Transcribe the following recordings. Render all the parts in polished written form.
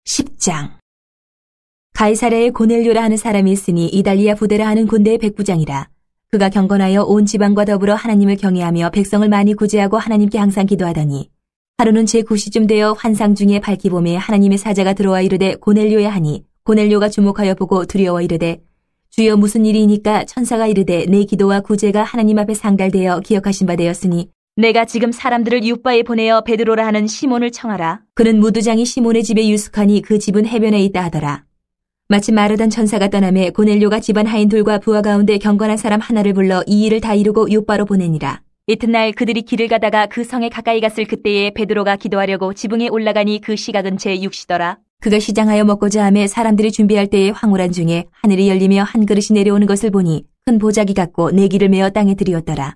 10장. 가이사랴에 고넬료라 하는 사람이 있으니 이달리아 부데라 하는 군대의 백부장이라. 그가 경건하여 온 지방과 더불어 하나님을 경외하며 백성을 많이 구제하고 하나님께 항상 기도하더니 하루는 제9시쯤 되어 환상 중에 밝기 봄에 하나님의 사자가 들어와 이르되 고넬료야 하니 고넬료가 주목하여 보고 두려워 이르되 주여 무슨 일이니까 천사가 이르되 내 기도와 구제가 하나님 앞에 상달되어 기억하신 바 되었으니 내가 지금 사람들을 윑바에 보내어 베드로라 하는 시몬을 청하라. 그는 무두장이 시몬의 집에 유숙하니 그 집은 해변에 있다 하더라. 마침 마르던 천사가 떠나매 고넬료가 집안 하인들과 부하 가운데 경건한 사람 하나를 불러 이 일을 다 이루고 윑바로 보내니라. 이튿날 그들이 길을 가다가 그 성에 가까이 갔을 그때에 베드로가 기도하려고 지붕에 올라가니 그 시각은 제6시더라. 그가 시장하여 먹고자 하매 사람들이 준비할 때에 황홀한 중에 하늘이 열리며 한 그릇이 내려오는 것을 보니 큰 보자기 같고 내기를 메어 땅에 들이었더라.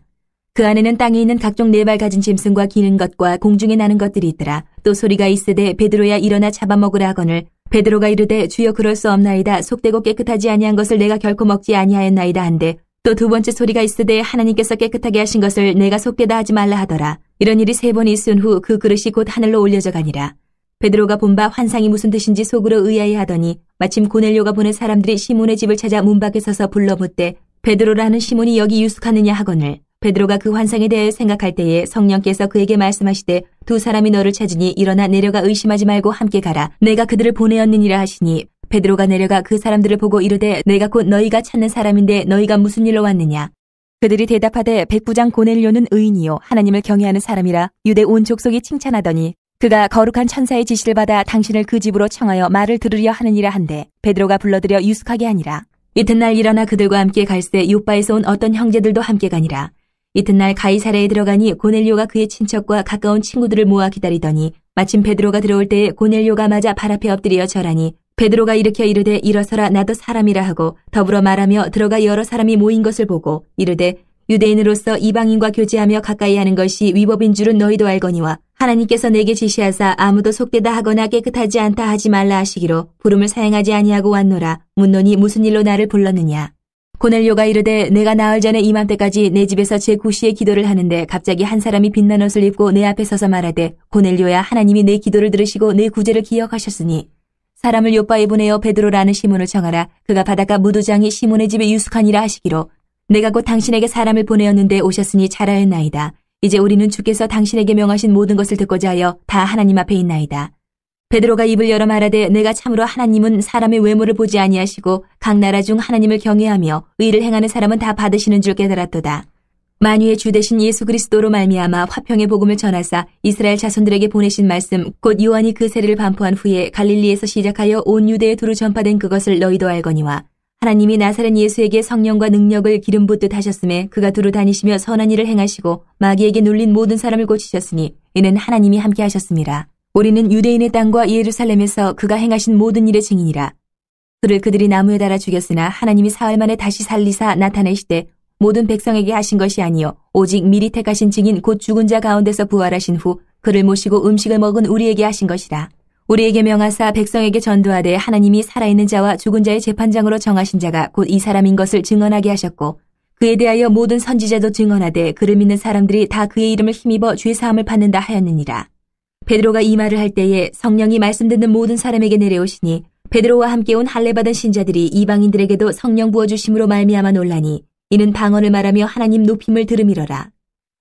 그 안에는 땅에 있는 각종 네 발 가진 짐승과 기는 것과 공중에 나는 것들이 있더라. 또 소리가 있으되 베드로야 일어나 잡아먹으라 하거늘 베드로가 이르되 주여 그럴 수 없나이다. 속되고 깨끗하지 아니한 것을 내가 결코 먹지 아니하였나이다 한데 또 두 번째 소리가 있으되 하나님께서 깨끗하게 하신 것을 내가 속되다 하지 말라 하더라. 이런 일이 3번 있은 후 그 그릇이 곧 하늘로 올려져 가니라. 베드로가 본 바 환상이 무슨 뜻인지 속으로 의아해하더니 마침 고넬료가 보낸 사람들이 시몬의 집을 찾아 문 밖에 서서 불러 묻되 베드로라는 시몬이 여기 유숙하느냐 하거늘 베드로가 그 환상에 대해 생각할 때에 성령께서 그에게 말씀하시되 두 사람이 너를 찾으니 일어나 내려가 의심하지 말고 함께 가라. 내가 그들을 보내었느니라 하시니 베드로가 내려가 그 사람들을 보고 이르되 내가 곧 너희가 찾는 사람인데 너희가 무슨 일로 왔느냐. 그들이 대답하되 백부장 고넬료는 의인이요 하나님을 경외하는 사람이라 유대 온 족속이 칭찬하더니 그가 거룩한 천사의 지시를 받아 당신을 그 집으로 청하여 말을 들으려 하느니라 한데 베드로가 불러들여 유숙하게 하니라. 이튿날 일어나 그들과 함께 갈새 윑바에서 온 어떤 형제들도 함께 가니라. 이튿날 가이사랴에 들어가니 고넬료가 그의 친척과 가까운 친구들을 모아 기다리더니 마침 베드로가 들어올 때에 고넬료가 맞아 발 앞에 엎드려 절하니 베드로가 일으켜 이르되 일어서라 나도 사람이라 하고 더불어 말하며 들어가 여러 사람이 모인 것을 보고 이르되 유대인으로서 이방인과 교제하며 가까이 하는 것이 위법인 줄은 너희도 알거니와 하나님께서 내게 지시하사 아무도 속되다 하거나 깨끗하지 않다 하지 말라 하시기로 부름을 사행하지 아니하고 왔노라. 묻노니 무슨 일로 나를 불렀느냐. 고넬료가 이르되 내가 나흘 전에 이맘때까지 내 집에서 제9시에 기도를 하는데 갑자기 한 사람이 빛난 옷을 입고 내 앞에 서서 말하되 고넬료야 하나님이 내 기도를 들으시고 내 구제를 기억하셨으니 사람을 윑바에 보내어 베드로라는 시몬을 청하라. 그가 바닷가 무두장이 시몬의 집에 유숙하니라 하시기로 내가 곧 당신에게 사람을 보내었는데 오셨으니 잘하였나이다. 이제 우리는 주께서 당신에게 명하신 모든 것을 듣고자 하여 다 하나님 앞에 있나이다. 베드로가 입을 열어 말하되 내가 참으로 하나님은 사람의 외모를 보지 아니하시고 각 나라 중 하나님을 경외하며 의를 행하는 사람은 다 받으시는 줄 깨달았도다. 만유의 주 되신 예수 그리스도로 말미암아 화평의 복음을 전하사 이스라엘 자손들에게 보내신 말씀 곧 요한이 그 세례를 반포한 후에 갈릴리에서 시작하여 온 유대에 두루 전파된 그것을 너희도 알거니와 하나님이 나사렛 예수에게 성령과 능력을 기름 붓듯 하셨음에 그가 두루 다니시며 선한 일을 행하시고 마귀에게 눌린 모든 사람을 고치셨으니 이는 하나님이 함께 하셨음이라. 우리는 유대인의 땅과 예루살렘에서 그가 행하신 모든 일의 증인이라. 그를 그들이 나무에 달아 죽였으나 하나님이 사흘 만에 다시 살리사 나타내시되 모든 백성에게 하신 것이 아니요 오직 미리 택하신 증인 곧 죽은 자 가운데서 부활하신 후 그를 모시고 음식을 먹은 우리에게 하신 것이라. 우리에게 명하사 백성에게 전도하되 하나님이 살아있는 자와 죽은 자의 재판장으로 정하신 자가 곧 이 사람인 것을 증언하게 하셨고 그에 대하여 모든 선지자도 증언하되 그를 믿는 사람들이 다 그의 이름을 힘입어 죄사함을 받는다 하였느니라. 베드로가 이 말을 할 때에 성령이 말씀 듣는 모든 사람에게 내려오시니 베드로와 함께 온 할례받은 신자들이 이방인들에게도 성령 부어주심으로 말미암아 놀라니 이는 방언을 말하며 하나님 높임을 들음이러라.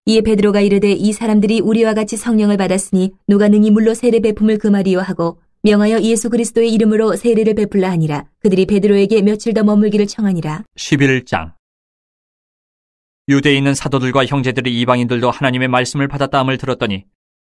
이에 베드로가 이르되 이 사람들이 우리와 같이 성령을 받았으니 누가 능히 물로 세례 베품을 금하리요 하고 명하여 예수 그리스도의 이름으로 세례를 베풀라 하니라. 그들이 베드로에게 며칠 더 머물기를 청하니라. 11장. 유대에 있는 사도들과 형제들이 이방인들도 하나님의 말씀을 받았다함을 들었더니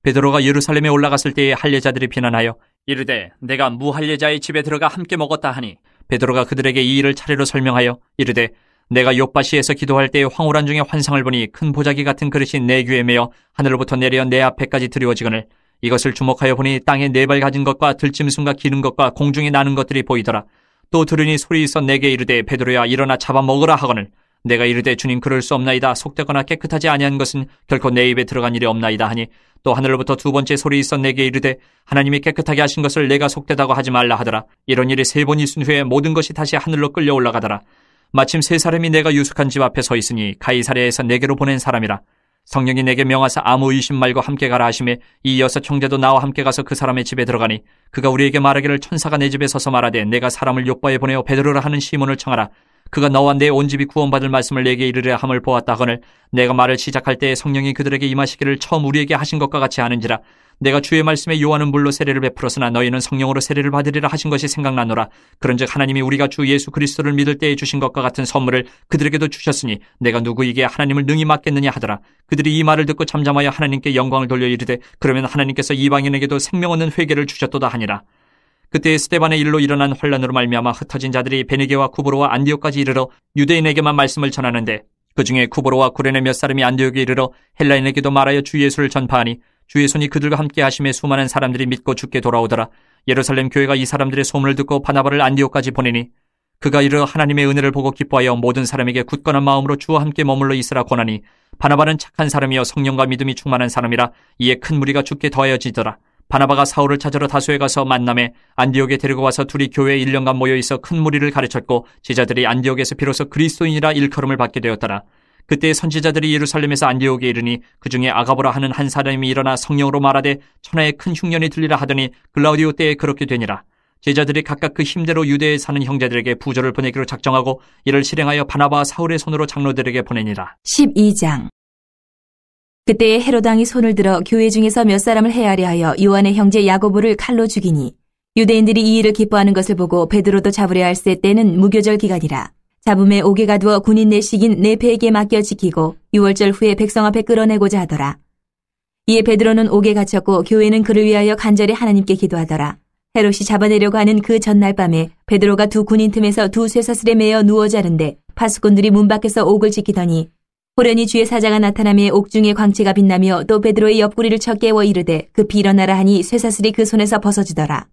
베드로가 예루살렘에 올라갔을 때에 할례자들이 비난하여 이르되 내가 무할례자의 집에 들어가 함께 먹었다 하니 베드로가 그들에게 이 일을 차례로 설명하여 이르되 내가 욥바시에서 기도할 때에 황홀한 중에 환상을 보니 큰 보자기 같은 그릇이 내 귀에 매어 하늘로부터 내려 내 앞에까지 드리워지거늘 이것을 주목하여 보니 땅에 네 발 가진 것과 들짐승과 기는 것과 공중에 나는 것들이 보이더라. 또 들으니 소리 있어 내게 이르되 베드로야 일어나 잡아먹으라 하거늘 내가 이르되 주님 그럴 수 없나이다. 속되거나 깨끗하지 아니한 것은 결코 내 입에 들어간 일이 없나이다 하니 또 하늘로부터 두 번째 소리 있어 내게 이르되 하나님이 깨끗하게 하신 것을 내가 속되다고 하지 말라 하더라. 이런 일이 3번 있은 후에 모든 것이 다시 하늘로 끌려 올라가더라. 마침 3 사람이 내가 유숙한 집 앞에 서 있으니 가이사랴에서 내게로 보낸 사람이라. 성령이 내게 명하사 아무 의심 말고 함께 가라 하시매 이 6 형제도 나와 함께 가서 그 사람의 집에 들어가니 그가 우리에게 말하기를 천사가 내 집에 서서 말하되 내가 사람을 욥바에 보내어 베드로라 하는 시몬을 청하라. 그가 너와 내 온 집이 구원받을 말씀을 내게 이르려 함을 보았다 하거늘 내가 말을 시작할 때에 성령이 그들에게 임하시기를 처음 우리에게 하신 것과 같이 하는지라. 내가 주의 말씀에 요한은 물로 세례를 베풀었으나 너희는 성령으로 세례를 받으리라 하신 것이 생각나노라. 그런즉 하나님이 우리가 주 예수 그리스도를 믿을 때에 주신 것과 같은 선물을 그들에게도 주셨으니 내가 누구에게 하나님을 능히 맡겠느냐 하더라. 그들이 이 말을 듣고 잠잠하여 하나님께 영광을 돌려 이르되 그러면 하나님께서 이방인에게도 생명 얻는 회개를 주셨도다 하니라. 그때 스데반의 일로 일어난 혼란으로 말미암아 흩어진 자들이 베니게와 쿠브로와 안디옥까지 이르러 유대인에게만 말씀을 전하는데 그 중에 쿠브로와 구레네 몇 사람이 안디옥에 이르러 헬라인에게도 말하여 주 예수를 전파하니 주의 손이 그들과 함께 하심에 수많은 사람들이 믿고 주께 돌아오더라. 예루살렘 교회가 이 사람들의 소문을 듣고 바나바를 안디옥까지 보내니 그가 이르러 하나님의 은혜를 보고 기뻐하여 모든 사람에게 굳건한 마음으로 주와 함께 머물러 있으라 권하니 바나바는 착한 사람이여 성령과 믿음이 충만한 사람이라. 이에 큰 무리가 주께 더하여지더라. 바나바가 사울을 찾으러 다소에 가서 만남에 안디옥에 데리고 와서 둘이 교회에 1년간 모여있어 큰 무리를 가르쳤고 제자들이 안디옥에서 비로소 그리스도인이라 일컬음을 받게 되었더라. 그때 선지자들이 예루살렘에서 안디옥에 이르니 그 중에 아가보라 하는 한 사람이 일어나 성령으로 말하되 천하에 큰 흉년이 들리라 하더니 글라우디오 때에 그렇게 되니라. 제자들이 각각 그 힘대로 유대에 사는 형제들에게 부조를 보내기로 작정하고 이를 실행하여 바나바와 사울의 손으로 장로들에게 보내니라. 12장. 그때에 헤로드 왕이 손을 들어 교회 중에서 몇 사람을 해하려 하여 요한의 형제 야고보를 칼로 죽이니 유대인들이 이 일을 기뻐하는 것을 보고 베드로도 잡으려 할세 때는 무교절 기간이라. 잡음에 옥에 가두어 군인 내식인 네페에게 맡겨 지키고 6월절 후에 백성 앞에 끌어내고자 하더라. 이에 베드로는 옥에 갇혔고 교회는 그를 위하여 간절히 하나님께 기도하더라. 헤롯이 잡아내려고 하는 그 전날 밤에 베드로가 두 군인 틈에서 두 쇠사슬에 매어 누워 자는데 파수꾼들이 문 밖에서 옥을 지키더니 호련히 주의 사자가 나타나며 옥중에 광채가 빛나며 또 베드로의 옆구리를 쳐 깨워 이르되 급히 일어나라 하니 쇠사슬이 그 손에서 벗어지더라.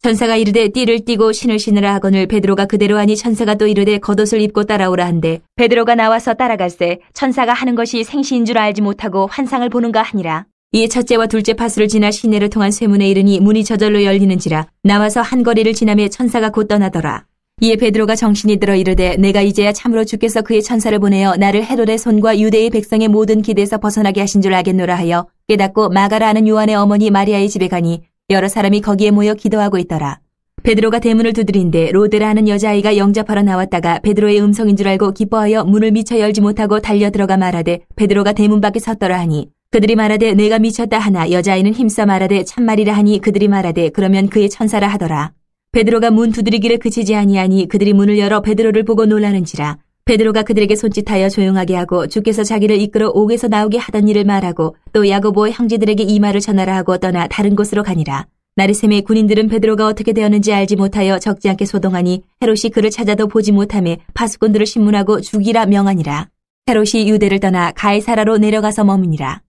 천사가 이르되 띠를 띠고 신을 신으라 하거늘 베드로가 그대로 하니 천사가 또 이르되 겉옷을 입고 따라오라 한데 베드로가 나와서 따라갈새 천사가 하는 것이 생시인 줄 알지 못하고 환상을 보는가 하니라. 이에 첫째와 둘째 파수를 지나 시내를 통한 쇠문에 이르니 문이 저절로 열리는지라 나와서 한 거리를 지나며 천사가 곧 떠나더라. 이에 베드로가 정신이 들어 이르되 내가 이제야 참으로 주께서 그의 천사를 보내어 나를 헤롯의 손과 유대의 백성의 모든 기대에서 벗어나게 하신 줄 알겠노라 하여 깨닫고 마가라 하는 요한의 어머니 마리아의 집에 가니 여러 사람이 거기에 모여 기도하고 있더라. 베드로가 대문을 두드린데 로데라 하는 여자아이가 영접하러 나왔다가 베드로의 음성인 줄 알고 기뻐하여 문을 미처 열지 못하고 달려 들어가 말하되 베드로가 대문 밖에 섰더라 하니 그들이 말하되 내가 미쳤다 하나 여자아이는 힘써 말하되 참말이라 하니 그들이 말하되 그러면 그의 천사라 하더라. 베드로가 문 두드리기를 그치지 아니하니 그들이 문을 열어 베드로를 보고 놀라는지라. 베드로가 그들에게 손짓하여 조용하게 하고 주께서 자기를 이끌어 옥에서 나오게 하던 일을 말하고 또 야고보의 형제들에게 이 말을 전하라 하고 떠나 다른 곳으로 가니라. 나르셈의 군인들은 베드로가 어떻게 되었는지 알지 못하여 적지 않게 소동하니 헤롯이 그를 찾아도 보지 못하며 파수꾼들을 신문하고 죽이라 명하니라. 헤롯이 유대를 떠나 가이사라로 내려가서 머무니라.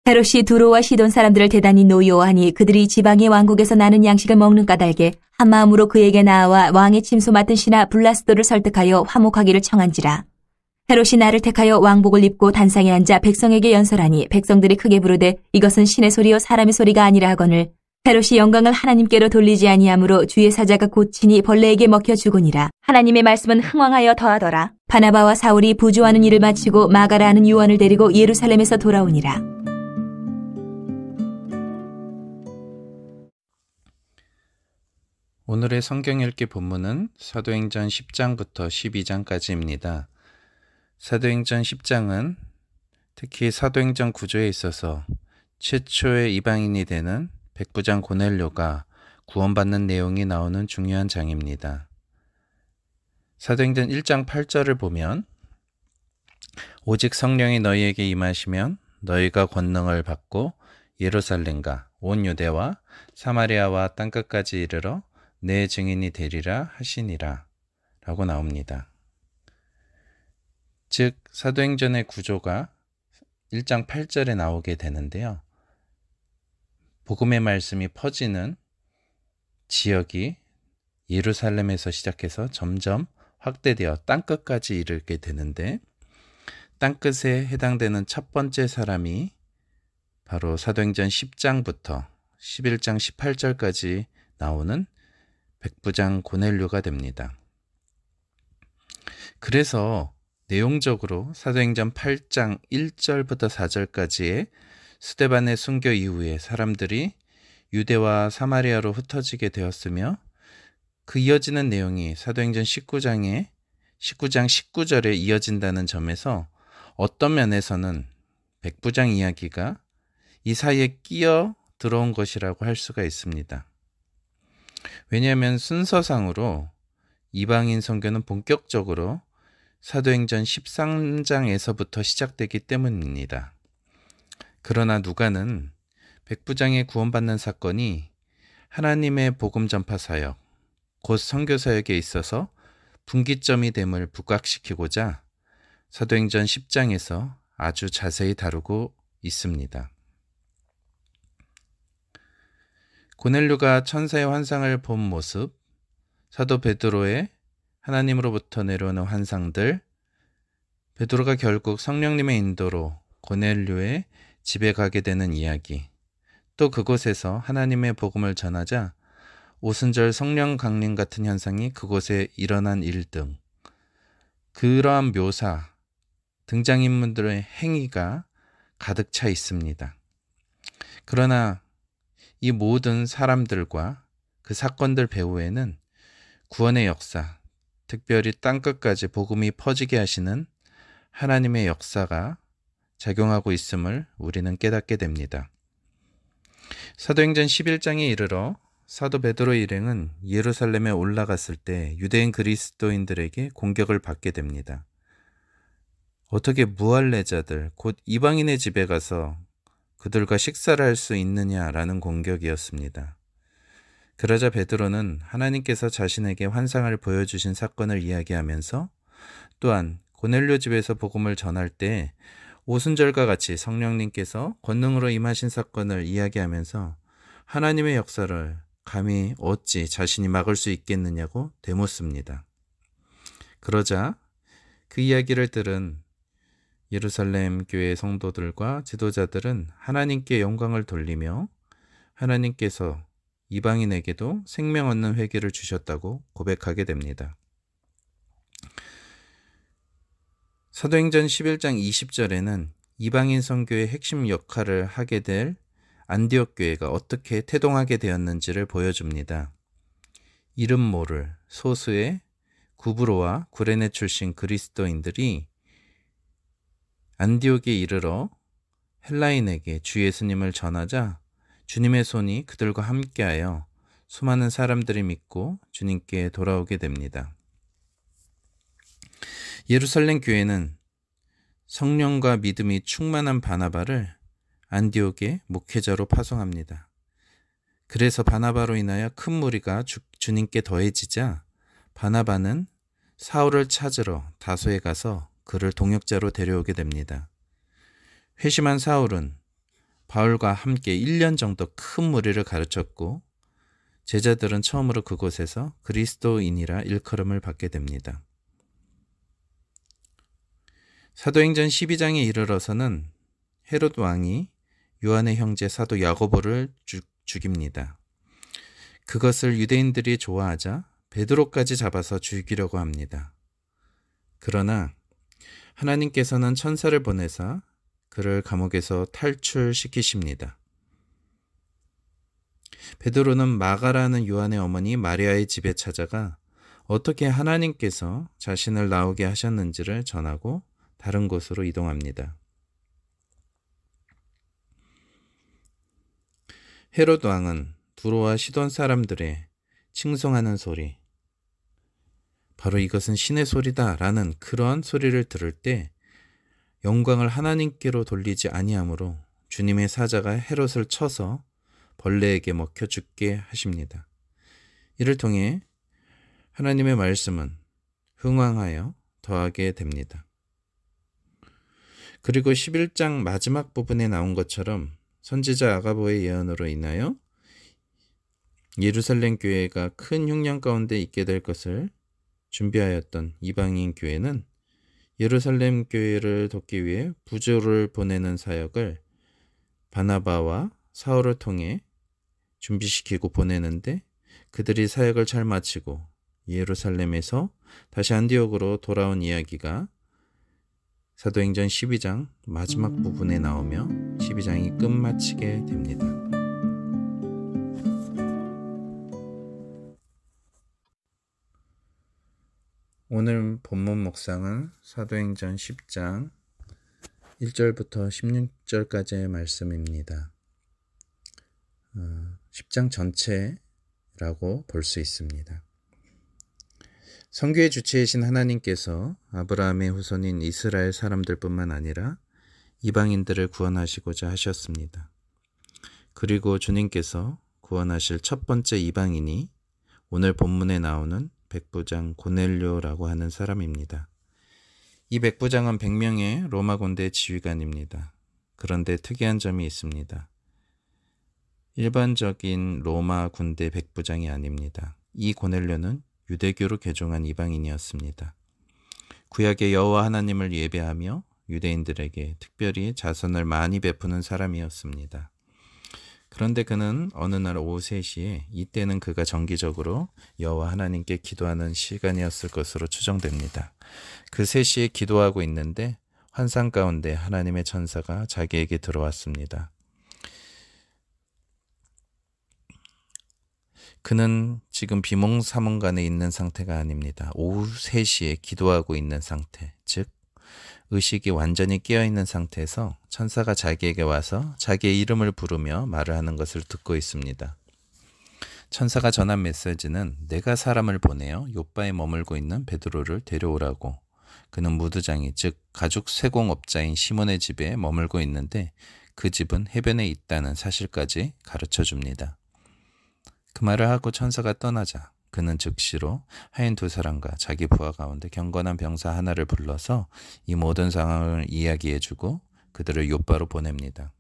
헤롯이 두로와 시돈 사람들을 대단히 노여워하니 그들이 지방의 왕국에서 나는 양식을 먹는 까닭에 한 마음으로 그에게 나아와 왕의 침소 맡은 신하 블라스도를 설득하여 화목하기를 청한지라. 헤롯이 나를 택하여 왕복을 입고 단상에 앉아 백성에게 연설하니 백성들이 크게 부르되 이것은 신의 소리요 사람의 소리가 아니라 하거늘 헤롯이 영광을 하나님께로 돌리지 아니하므로 주의 사자가 곧친이 벌레에게 먹혀 죽으니라. 하나님의 말씀은 흥왕하여 더하더라. 바나바와 사울이 부조하는 일을 마치고 마가라 하는 요한을 데리고 예루살렘에서 돌아오니라. 오늘의 성경 읽기 본문은 사도행전 10장부터 12장까지입니다. 사도행전 10장은 특히 사도행전 구조에 있어서 최초의 이방인이 되는 백부장 고넬료가 구원받는 내용이 나오는 중요한 장입니다. 사도행전 1장 8절을 보면 오직 성령이 너희에게 임하시면 너희가 권능을 받고 예루살렘과 온 유대와 사마리아와 땅끝까지 이르러 내 증인이 되리라 하시니라 라고 나옵니다. 즉 사도행전의 구조가 1장 8절에 나오게 되는데요. 복음의 말씀이 퍼지는 지역이 예루살렘에서 시작해서 점점 확대되어 땅끝까지 이르게 되는데 땅끝에 해당되는 첫 번째 사람이 바로 사도행전 10장부터 11장 18절까지 나오는 백부장 고넬료가 됩니다. 그래서 내용적으로 사도행전 8장 1절부터 4절까지의 스데반의 순교 이후에 사람들이 유대와 사마리아로 흩어지게 되었으며 그 이어지는 내용이 사도행전 19장 19절에 이어진다는 점에서 어떤 면에서는 백부장 이야기가 이 사이에 끼어 들어온 것이라고 할 수가 있습니다. 왜냐하면 순서상으로 이방인 선교는 본격적으로 사도행전 13장에서부터 시작되기 때문입니다. 그러나 누가는 백부장의 구원받는 사건이 하나님의 복음 전파 사역, 곧 선교 사역에 있어서 분기점이 됨을 부각시키고자 사도행전 10장에서 아주 자세히 다루고 있습니다. 고넬료가 천사의 환상을 본 모습, 사도 베드로의 하나님으로부터 내려오는 환상들, 베드로가 결국 성령님의 인도로 고넬료의 집에 가게 되는 이야기, 또 그곳에서 하나님의 복음을 전하자 오순절 성령 강림 같은 현상이 그곳에 일어난 일 등 그러한 묘사, 등장인물들의 행위가 가득 차 있습니다. 그러나 이 모든 사람들과 그 사건들 배후에는 구원의 역사, 특별히 땅끝까지 복음이 퍼지게 하시는 하나님의 역사가 작용하고 있음을 우리는 깨닫게 됩니다. 사도행전 11장에 이르러 사도 베드로 일행은 예루살렘에 올라갔을 때 유대인 그리스도인들에게 공격을 받게 됩니다. 어떻게 무할례자들, 곧 이방인의 집에 가서 그들과 식사를 할 수 있느냐라는 공격이었습니다. 그러자 베드로는 하나님께서 자신에게 환상을 보여주신 사건을 이야기하면서 또한 고넬료 집에서 복음을 전할 때 오순절과 같이 성령님께서 권능으로 임하신 사건을 이야기하면서 하나님의 역사를 감히 어찌 자신이 막을 수 있겠느냐고 되묻습니다. 그러자 그 이야기를 들은 예루살렘 교회 성도들과 지도자들은 하나님께 영광을 돌리며 하나님께서 이방인에게도 생명 얻는 회개를 주셨다고 고백하게 됩니다. 사도행전 11장 20절에는 이방인 선교의 핵심 역할을 하게 될 안디옥 교회가 어떻게 태동하게 되었는지를 보여줍니다. 이름 모를 소수의 구브로와 구레네 출신 그리스도인들이 안디옥에 이르러 헬라인에게 주 예수님을 전하자 주님의 손이 그들과 함께하여 수많은 사람들이 믿고 주님께 돌아오게 됩니다. 예루살렘 교회는 성령과 믿음이 충만한 바나바를 안디옥의 목회자로 파송합니다. 그래서 바나바로 인하여 큰 무리가 주님께 더해지자 바나바는 사울을 찾으러 다소에 가서 그를 동역자로 데려오게 됩니다. 회심한 사울은 바울과 함께 1년 정도 큰 무리를 가르쳤고 제자들은 처음으로 그곳에서 그리스도인이라 일컬음을 받게 됩니다. 사도행전 12장에 이르러서는 헤롯 왕이 요한의 형제 사도 야고보를 죽입니다. 그것을 유대인들이 좋아하자 베드로까지 잡아서 죽이려고 합니다. 그러나 하나님께서는 천사를 보내사 그를 감옥에서 탈출시키십니다. 베드로는 마가라는 요한의 어머니 마리아의 집에 찾아가 어떻게 하나님께서 자신을 나오게 하셨는지를 전하고 다른 곳으로 이동합니다. 헤롯 왕은 두로와 시돈 사람들의 칭송하는 소리, 바로 이것은 신의 소리다 라는 그러한 소리를 들을 때 영광을 하나님께로 돌리지 아니하므로 주님의 사자가 헤롯을 쳐서 벌레에게 먹혀 죽게 하십니다. 이를 통해 하나님의 말씀은 흥왕하여 더하게 됩니다. 그리고 11장 마지막 부분에 나온 것처럼 선지자 아가보의 예언으로 인하여 예루살렘 교회가 큰 흉년 가운데 있게 될 것을 준비하였던 이방인 교회는 예루살렘 교회를 돕기 위해 부조를 보내는 사역을 바나바와 사울을 통해 준비시키고 보내는데 그들이 사역을 잘 마치고 예루살렘에서 다시 안디옥으로 돌아온 이야기가 사도행전 12장 마지막 부분에 나오며 12장이 끝마치게 됩니다. 오늘 본문 묵상은 사도행전 10장 1절부터 16절까지의 말씀입니다. 10장 전체라고 볼 수 있습니다. 선교의 주체이신 하나님께서 아브라함의 후손인 이스라엘 사람들뿐만 아니라 이방인들을 구원하시고자 하셨습니다. 그리고 주님께서 구원하실 첫 번째 이방인이 오늘 본문에 나오는 백부장 고넬료라고 하는 사람입니다. 이 백부장은 100명의 로마 군대 지휘관입니다. 그런데 특이한 점이 있습니다. 일반적인 로마 군대 백부장이 아닙니다. 이 고넬료는 유대교로 개종한 이방인이었습니다. 구약의 여호와 하나님을 예배하며 유대인들에게 특별히 자선을 많이 베푸는 사람이었습니다. 그런데 그는 어느 날 오후 3시에, 이때는 그가 정기적으로 여호와 하나님께 기도하는 시간이었을 것으로 추정됩니다. 그 3시에 기도하고 있는데 환상 가운데 하나님의 천사가 자기에게 들어왔습니다. 그는 지금 비몽사몽간에 있는 상태가 아닙니다. 오후 3시에 기도하고 있는 상태, 즉 의식이 완전히 깨어있는 상태에서 천사가 자기에게 와서 자기의 이름을 부르며 말을 하는 것을 듣고 있습니다. 천사가 전한 메시지는 내가 사람을 보내어 욥바에 머물고 있는 베드로를 데려오라고. 그는 무드장이, 즉 가죽 세공업자인 시몬의 집에 머물고 있는데 그 집은 해변에 있다는 사실까지 가르쳐 줍니다. 그 말을 하고 천사가 떠나자 그는 즉시로 하인 2사람과 자기 부하 가운데 경건한 병사 하나를 불러서 이 모든 상황을 이야기해주고 그들을 욥바로 보냅니다.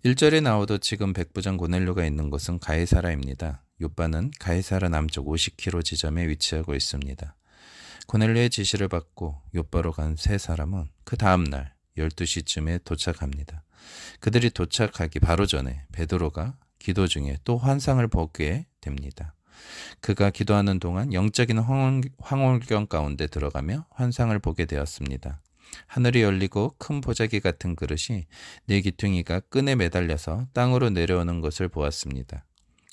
1절에 나오듯 지금 백부장 고넬료가 있는 곳은 가이사라입니다. 욥바는 가이사라 남쪽 50km 지점에 위치하고 있습니다. 고넬료의 지시를 받고 욥바로 간 3사람은 그 다음날 12시쯤에 도착합니다. 그들이 도착하기 바로 전에 베드로가 기도 중에 또 환상을 보게 됩니다. 그가 기도하는 동안 영적인 황홀경 가운데 들어가며 환상을 보게 되었습니다. 하늘이 열리고 큰 보자기 같은 그릇이 4귀퉁이가 끈에 매달려서 땅으로 내려오는 것을 보았습니다.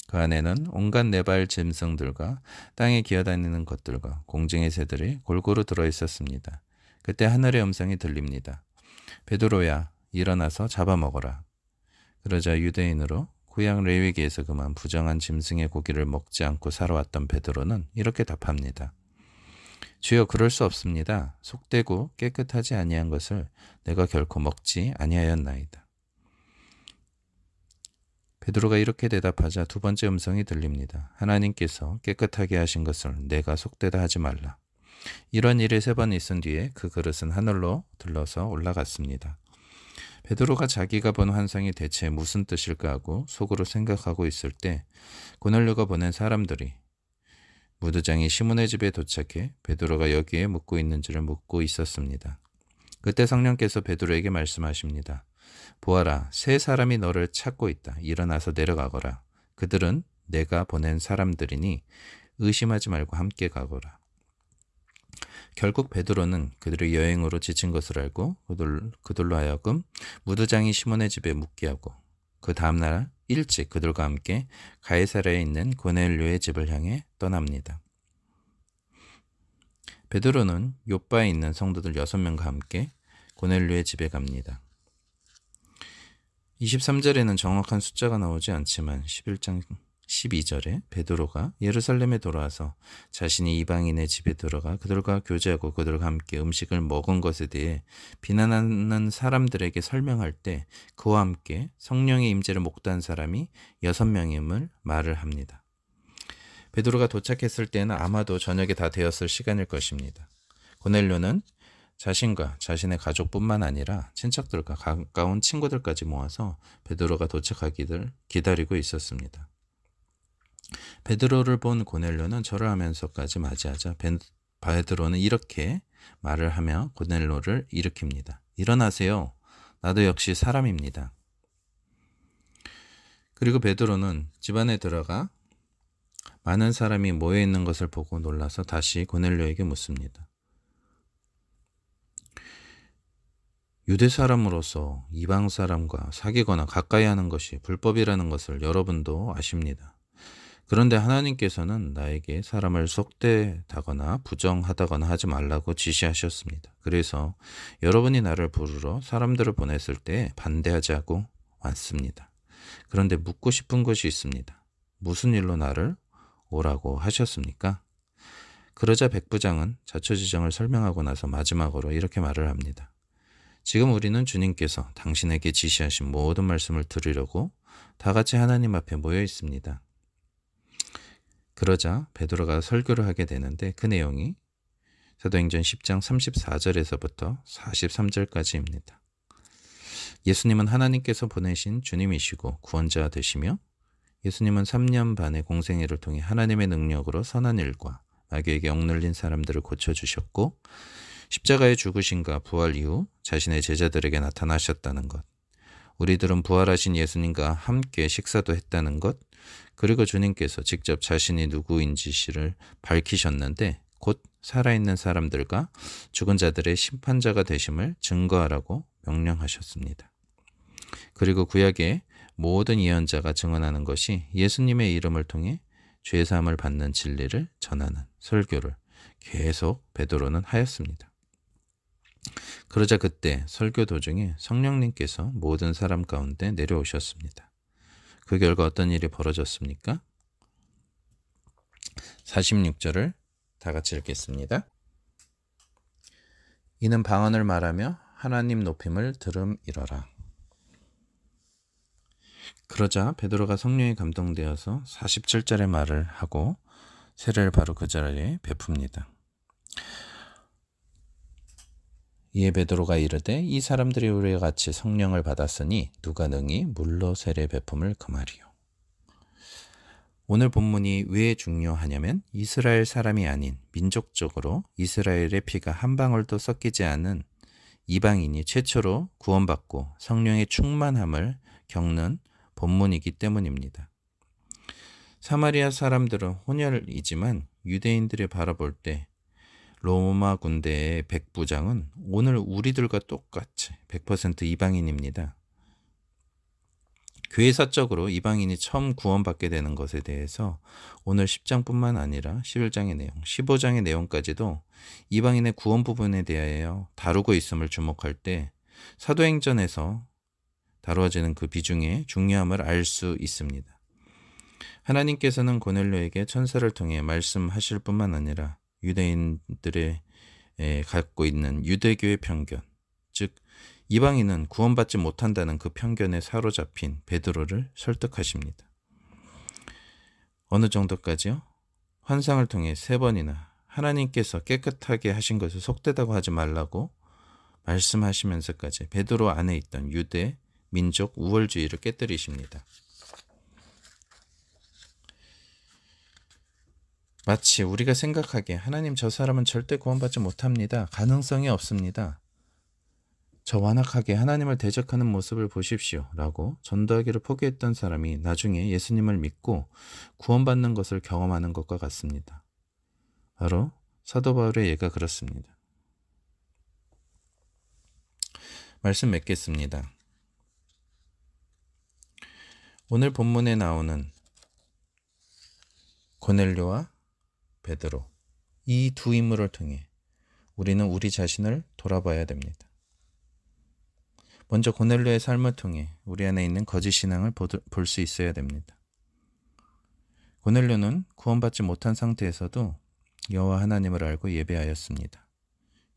그 안에는 온갖 네발 짐승들과 땅에 기어다니는 것들과 공중의 새들이 골고루 들어있었습니다. 그때 하늘의 음성이 들립니다. 베드로야, 일어나서 잡아먹어라. 그러자 유대인으로 구약 레위기에서 그만 부정한 짐승의 고기를 먹지 않고 살아왔던 베드로는 이렇게 답합니다. 주여, 그럴 수 없습니다. 속되고 깨끗하지 아니한 것을 내가 결코 먹지 아니하였나이다. 베드로가 이렇게 대답하자 2번째 음성이 들립니다. 하나님께서 깨끗하게 하신 것을 내가 속되다 하지 말라. 이런 일이 3번 있은 뒤에 그 그릇은 하늘로 들러서 올라갔습니다. 베드로가 자기가 본 환상이 대체 무슨 뜻일까 하고 속으로 생각하고 있을 때 고넬료가 보낸 사람들이 무드장이 시몬의 집에 도착해 베드로가 여기에 묵고 있는지를 묻고 있었습니다. 그때 성령께서 베드로에게 말씀하십니다. 보아라, 3사람이 너를 찾고 있다. 일어나서 내려가거라. 그들은 내가 보낸 사람들이니 의심하지 말고 함께 가거라. 결국 베드로는 그들의 여행으로 지친 것을 알고 그들로 하여금 무드장이 시몬의 집에 묵게 하고 그 다음날 일찍 그들과 함께 가이사라에 있는 고넬료의 집을 향해 떠납니다. 베드로는 욥바에 있는 성도들 6명과 함께 고넬료의 집에 갑니다. 23절에는 정확한 숫자가 나오지 않지만 11장 12절에 베드로가 예루살렘에 돌아와서 자신이 이방인의 집에 들어가 그들과 교제하고 그들과 함께 음식을 먹은 것에 대해 비난하는 사람들에게 설명할 때 그와 함께 성령의 임재를 목도한 사람이 6명임을 말을 합니다. 베드로가 도착했을 때는 아마도 저녁이 다 되었을 시간일 것입니다. 고넬료는 자신과 자신의 가족뿐만 아니라 친척들과 가까운 친구들까지 모아서 베드로가 도착하기를 기다리고 있었습니다. 베드로를 본 고넬료는 절을 하면서까지 맞이하자 베드로는 이렇게 말을 하며 고넬료를 일으킵니다. 일어나세요. 나도 역시 사람입니다. 그리고 베드로는 집 안에 들어가 많은 사람이 모여 있는 것을 보고 놀라서 다시 고넬료에게 묻습니다. 유대 사람으로서 이방 사람과 사귀거나 가까이 하는 것이 불법이라는 것을 여러분도 아십니다. 그런데 하나님께서는 나에게 사람을 속되다거나 부정하다거나 하지 말라고 지시하셨습니다. 그래서 여러분이 나를 부르러 사람들을 보냈을 때 반대하지 하고 왔습니다. 그런데 묻고 싶은 것이 있습니다. 무슨 일로 나를 오라고 하셨습니까? 그러자 백부장은 자초지정을 설명하고 나서 마지막으로 이렇게 말을 합니다. 지금 우리는 주님께서 당신에게 지시하신 모든 말씀을 들으려고 다 같이 하나님 앞에 모여 있습니다. 그러자 베드로가 설교를 하게 되는데 그 내용이 사도행전 10장 34절에서부터 43절까지입니다. 예수님은 하나님께서 보내신 주님이시고 구원자 되시며 예수님은 3년 반의 공생애를 통해 하나님의 능력으로 선한 일과 마귀에게 억눌린 사람들을 고쳐주셨고 십자가의 죽으심과 부활 이후 자신의 제자들에게 나타나셨다는 것, 우리들은 부활하신 예수님과 함께 식사도 했다는 것, 그리고 주님께서 직접 자신이 누구인지를 밝히셨는데 곧 살아있는 사람들과 죽은 자들의 심판자가 되심을 증거하라고 명령하셨습니다. 그리고 구약의 모든 예언자가 증언하는 것이 예수님의 이름을 통해 죄사함을 받는 진리를 전하는 설교를 계속 베드로는 하였습니다. 그러자 그때 설교 도중에 성령님께서 모든 사람 가운데 내려오셨습니다. 그 결과 어떤 일이 벌어졌습니까? 46절을 다 같이 읽겠습니다. 이는 방언을 말하며 하나님 높임을 들음이러라. 그러자 베드로가 성령에 감동되어서 47절의 말을 하고 세례를 바로 그 자리에 베풉니다. 이에 베드로가 이르되 이 사람들이 우리와 같이 성령을 받았으니 누가 능히 물로 세례 베품을 금하리요. 오늘 본문이 왜 중요하냐면 이스라엘 사람이 아닌 민족적으로 이스라엘의 피가 한 방울도 섞이지 않은 이방인이 최초로 구원받고 성령의 충만함을 겪는 본문이기 때문입니다. 사마리아 사람들은 혼혈이지만 유대인들이 바라볼 때 로마 군대의 백부장은 오늘 우리들과 똑같이 100% 이방인입니다. 교회사적으로 이방인이 처음 구원받게 되는 것에 대해서 오늘 10장뿐만 아니라 11장의 내용, 15장의 내용까지도 이방인의 구원 부분에 대하여 다루고 있음을 주목할 때 사도행전에서 다루어지는 그 비중의 중요함을 알 수 있습니다. 하나님께서는 고넬료에게 천사를 통해 말씀하실 뿐만 아니라 유대인들의 갖고 있는 유대교의 편견, 즉 이방인은 구원받지 못한다는 그 편견에 사로잡힌 베드로를 설득하십니다. 어느 정도까지요? 환상을 통해 3번이나 하나님께서 깨끗하게 하신 것을 속되다고 하지 말라고 말씀하시면서까지 베드로 안에 있던 유대 민족 우월주의를 깨뜨리십니다. 마치 우리가 생각하기에 하나님 저 사람은 절대 구원받지 못합니다. 가능성이 없습니다. 저 완악하게 하나님을 대적하는 모습을 보십시오 라고 전도하기를 포기했던 사람이 나중에 예수님을 믿고 구원받는 것을 경험하는 것과 같습니다. 바로 사도 바울의 예가 그렇습니다. 말씀 맺겠습니다. 오늘 본문에 나오는 고넬료와 베드로, 이 두 인물을 통해 우리는 우리 자신을 돌아봐야 됩니다. 먼저 고넬료의 삶을 통해 우리 안에 있는 거짓 신앙을 볼 수 있어야 됩니다. 고넬료는 구원받지 못한 상태에서도 여호와 하나님을 알고 예배하였습니다.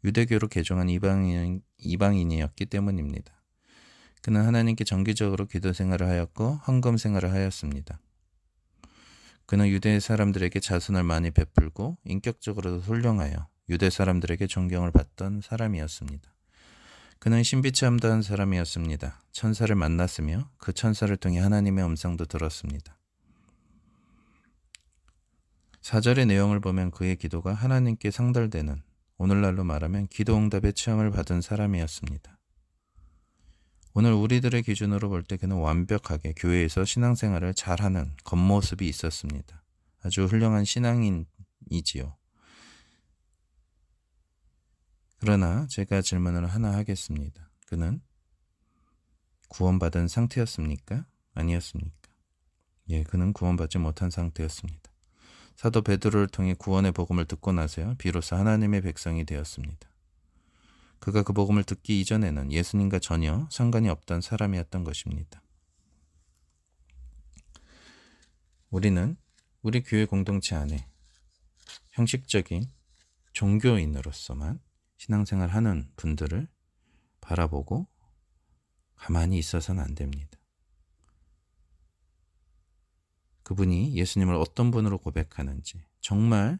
유대교로 개종한 이방인이었기 때문입니다. 그는 하나님께 정기적으로 기도 생활을 하였고 헌금 생활을 하였습니다. 그는 유대 사람들에게 자선을 많이 베풀고 인격적으로도 훌륭하여 유대 사람들에게 존경을 받던 사람이었습니다. 그는 신비체험다한 사람이었습니다. 천사를 만났으며 그 천사를 통해 하나님의 음성도 들었습니다. 4절의 내용을 보면 그의 기도가 하나님께 상달되는, 오늘날로 말하면 기도응답의 체험을 받은 사람이었습니다. 오늘 우리들의 기준으로 볼 때 그는 완벽하게 교회에서 신앙생활을 잘하는 겉모습이 있었습니다. 아주 훌륭한 신앙인이지요. 그러나 제가 질문을 하나 하겠습니다. 그는 구원받은 상태였습니까? 아니었습니까? 예, 그는 구원받지 못한 상태였습니다. 사도 베드로를 통해 구원의 복음을 듣고 나서야 비로소 하나님의 백성이 되었습니다. 그가 그 복음을 듣기 이전에는 예수님과 전혀 상관이 없던 사람이었던 것입니다. 우리는 우리 교회 공동체 안에 형식적인 종교인으로서만 신앙생활하는 분들을 바라보고 가만히 있어서는 안 됩니다. 그분이 예수님을 어떤 분으로 고백하는지, 정말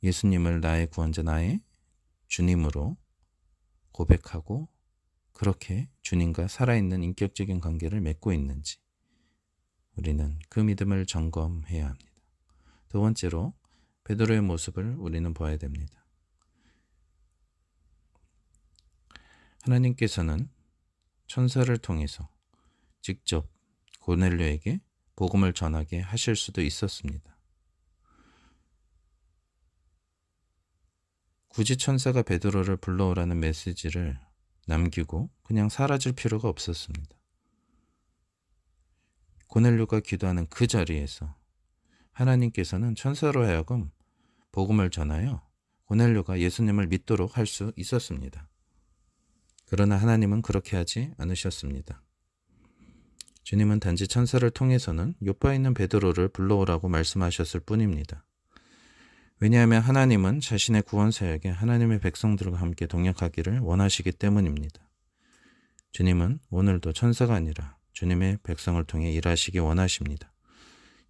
예수님을 나의 구원자, 나의 주님으로 고백하고 그렇게 주님과 살아있는 인격적인 관계를 맺고 있는지 우리는 그 믿음을 점검해야 합니다. 두 번째로 베드로의 모습을 우리는 봐야 됩니다. 하나님께서는 천사를 통해서 직접 고넬료에게 복음을 전하게 하실 수도 있었습니다. 굳이 천사가 베드로를 불러오라는 메시지를 남기고 그냥 사라질 필요가 없었습니다. 고넬료가 기도하는 그 자리에서 하나님께서는 천사로 하여금 복음을 전하여 고넬료가 예수님을 믿도록 할 수 있었습니다. 그러나 하나님은 그렇게 하지 않으셨습니다. 주님은 단지 천사를 통해서는 요바에 있는 베드로를 불러오라고 말씀하셨을 뿐입니다. 왜냐하면 하나님은 자신의 구원 사역에 하나님의 백성들과 함께 동역하기를 원하시기 때문입니다. 주님은 오늘도 천사가 아니라 주님의 백성을 통해 일하시기 원하십니다.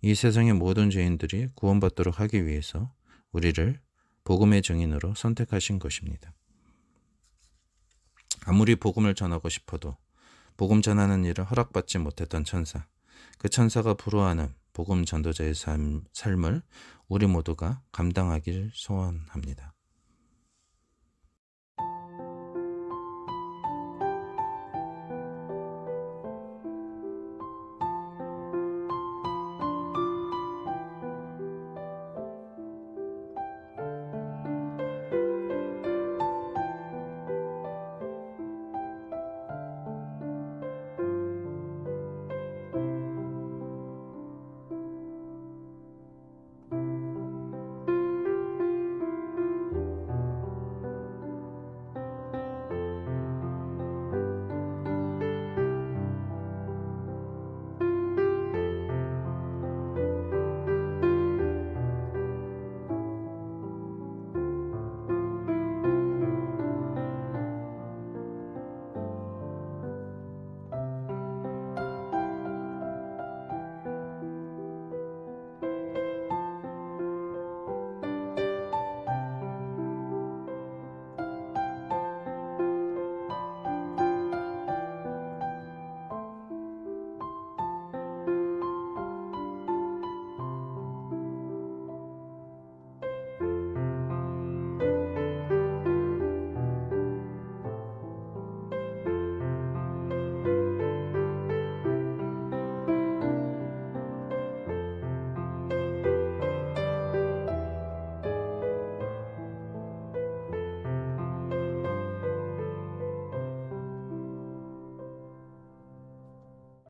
이 세상의 모든 죄인들이 구원받도록 하기 위해서 우리를 복음의 증인으로 선택하신 것입니다. 아무리 복음을 전하고 싶어도 복음 전하는 일을 허락받지 못했던 천사, 그 천사가 불허하는 복음 전도자의 삶을 우리 모두가 감당하길 소원합니다.